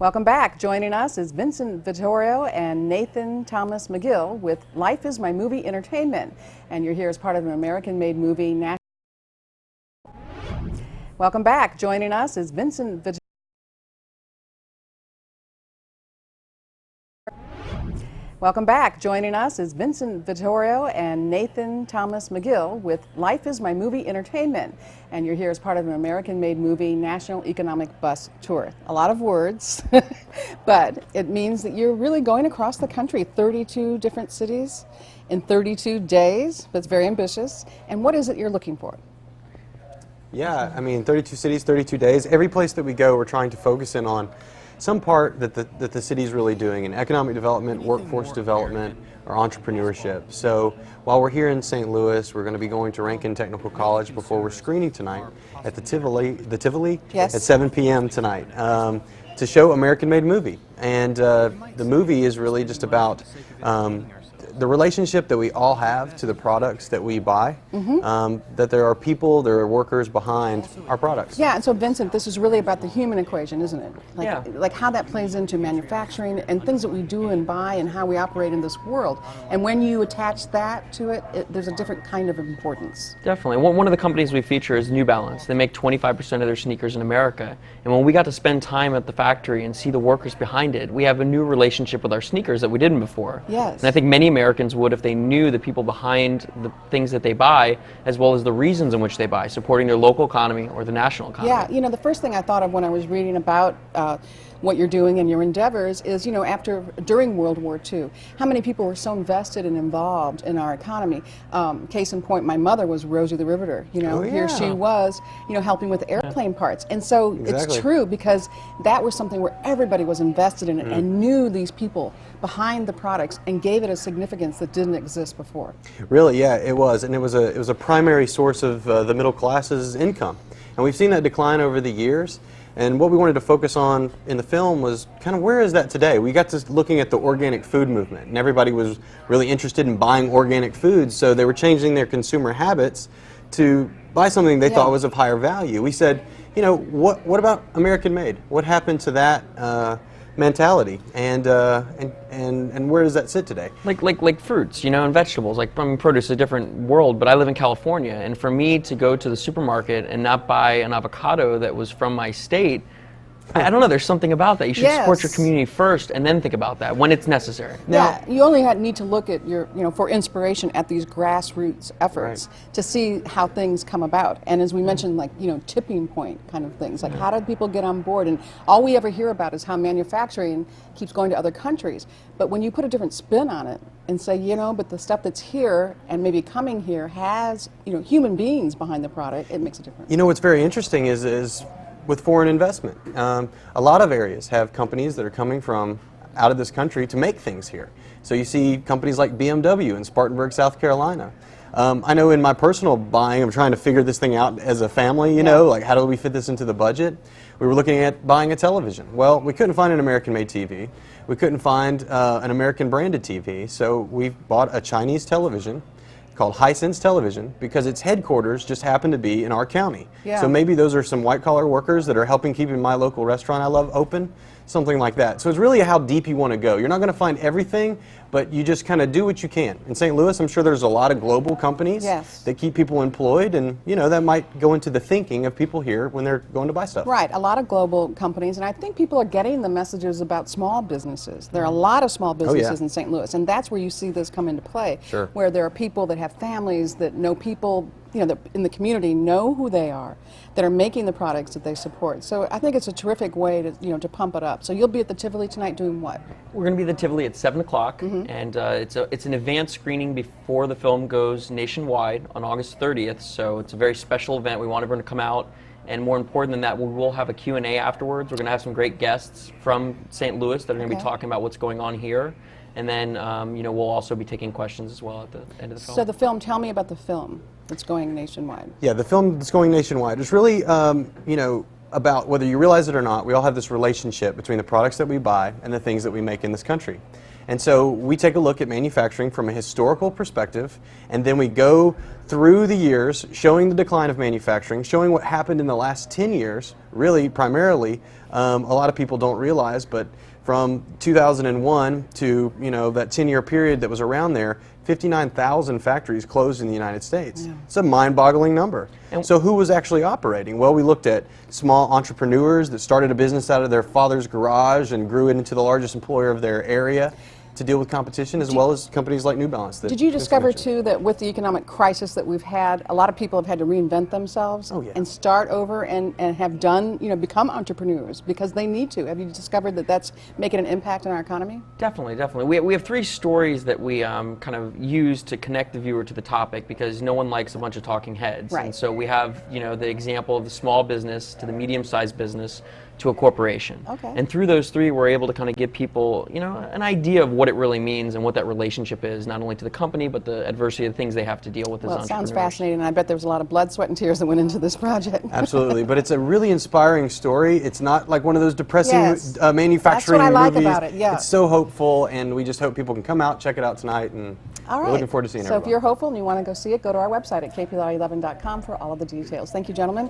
Welcome back. Joining us is Vincent, Vittorio, and Nathan Thomas McGill with Life is My Movie Entertainment. And you're here as part of an American-made movie. Welcome back. Joining us is Vincent, Vittorio. Welcome back. Joining us is Vincent, Vittorio, and Nathan Thomas McGill with Life is My Movie Entertainment. And you're here as part of an American-made movie National Economic Bus Tour. A lot of words, but it means that you're really going across the country, 32 different cities in 32 days. That's very ambitious. And what is it you're looking for? Yeah, I mean, 32 cities, 32 days. Every place that we go, we're trying to focus in on some part that the city's really doing in economic development, workforce development, or entrepreneurship. So while we're here in St. Louis, we're going to be going to Rankin Technical College before we're screening tonight at the Tivoli Yes. at 7 p.m. tonight to show American-made movie. And the movie is really just about the relationship that we all have to the products that we buy, that there are people, there are workers behind our products. Yeah, and so Vincent, this is really about the human equation, isn't it? Like how that plays into manufacturing and things that we do and buy and how we operate in this world. And when you attach that to it, there's a different kind of importance. Definitely. One of the companies we feature is New Balance. They make 25% of their sneakers in America. And when we got to spend time at the factory and see the workers behind it, we have a new relationship with our sneakers that we didn't before. Yes. And I think many Americans would if they knew the people behind the things that they buy, as well as the reasons in which they buy, supporting their local economy or the national economy. Yeah, you know, the first thing I thought of when I was reading about what you're doing and your endeavors is, you know, during World War II, how many people were so invested and involved in our economy. Case in point, my mother was Rosie the Riveter. You know, here she was, you know, helping with airplane parts. And so it's true because that was something where everybody was invested in it and knew these people behind the products and gave it a significance that didn't exist before. Really, yeah, it was, and it was a primary source of the middle class's income, and we've seen that decline over the years. And what we wanted to focus on in the film was kind of where is that today? We got to looking at the organic food movement, and everybody was really interested in buying organic foods, so they were changing their consumer habits to buy something they thought was of higher value. We said, you know, what about American made? What happened to that mentality, and where does that sit today? Like fruits, you know, and vegetables. Like, I mean, produce is a different world, but I live in California, and for me to go to the supermarket and not buy an avocado that was from my state, I don't know, there's something about that. You should support your community first and then think about that when it's necessary. Yeah, you only need to look at for inspiration at these grassroots efforts to see how things come about. And as we mentioned, like, you know, tipping point kind of things. Like, how do people get on board? And all we ever hear about is how manufacturing keeps going to other countries. But when you put a different spin on it and say, you know, but the stuff that's here and maybe coming here has, you know, human beings behind the product, it makes a difference. You know, what's very interesting is with foreign investment. A lot of areas have companies that are coming from out of this country to make things here. So you see companies like BMW in Spartanburg, South Carolina. I know in my personal buying, I'm trying to figure this thing out as a family, you know, like how do we fit this into the budget? We were looking at buying a television. Well, we couldn't find an American-made TV. We couldn't find an American-branded TV, so we bought a Chinese television called Hisense Television because its headquarters just happened to be in our county. So maybe those are some white-collar workers that are helping keeping my local restaurant I love open, something like that. So it's really how deep you want to go. You're not going to find everything, but you just kind of do what you can. In St. Louis, I'm sure there's a lot of global companies that keep people employed, and you know that might go into the thinking of people here when they're going to buy stuff. Right, a lot of global companies, and I think people are getting the messages about small businesses. There are a lot of small businesses in St. Louis, and that's where you see this come into play, where there are people that have families that know people, you know, that in the community know who they are, that are making the products that they support. So I think it's a terrific way to, you know, to pump it up. So you'll be at the Tivoli tonight doing what? We're going to be at the Tivoli at 7 o'clock, and it's an advanced screening before the film goes nationwide on August 30th, so it's a very special event. We want everyone to come out, and more important than that, we will have a Q&A afterwards. We're going to have some great guests from St. Louis that are going to be talking about what's going on here, and then you know, we'll also be taking questions as well at the end of the film. So the film, tell me about the film that's going nationwide. Yeah, the film that's going nationwide is really, you know, about whether you realize it or not, we all have this relationship between the products that we buy and the things that we make in this country. And so we take a look at manufacturing from a historical perspective, and then we go through the years, showing the decline of manufacturing, showing what happened in the last 10 years, really primarily, a lot of people don't realize, but from 2001 to that 10-year period that was around there, 59,000 factories closed in the United States. Yeah. It's a mind-boggling number. And so who was actually operating? Well, we looked at small entrepreneurs that started a business out of their father's garage and grew it into the largest employer of their area to deal with competition, as well as companies like New Balance. Did you discover, too, that with the economic crisis that we've had, a lot of people have had to reinvent themselves and start over and have done, become entrepreneurs because they need to? Have you discovered that that's making an impact on our economy? Definitely, definitely. We have 3 stories that we kind of use to connect the viewer to the topic because no one likes a bunch of talking heads. Right. And so we have, the example of the small business to the medium-sized business to a corporation. Okay. And through those 3, we're able to kind of give people, an idea of what it really means and what that relationship is, not only to the company, but the adversity of the things they have to deal with as entrepreneurs. Well, it sounds fascinating, and I bet there was a lot of blood, sweat, and tears that went into this project. Absolutely, but it's a really inspiring story. It's not like one of those depressing manufacturing movies. That's what I like about it, It's so hopeful, and we just hope people can come out, check it out tonight, and we're looking forward to seeing everyone. So if you're hopeful and you want to go see it, go to our website at kpl11.com for all of the details. Thank you, gentlemen.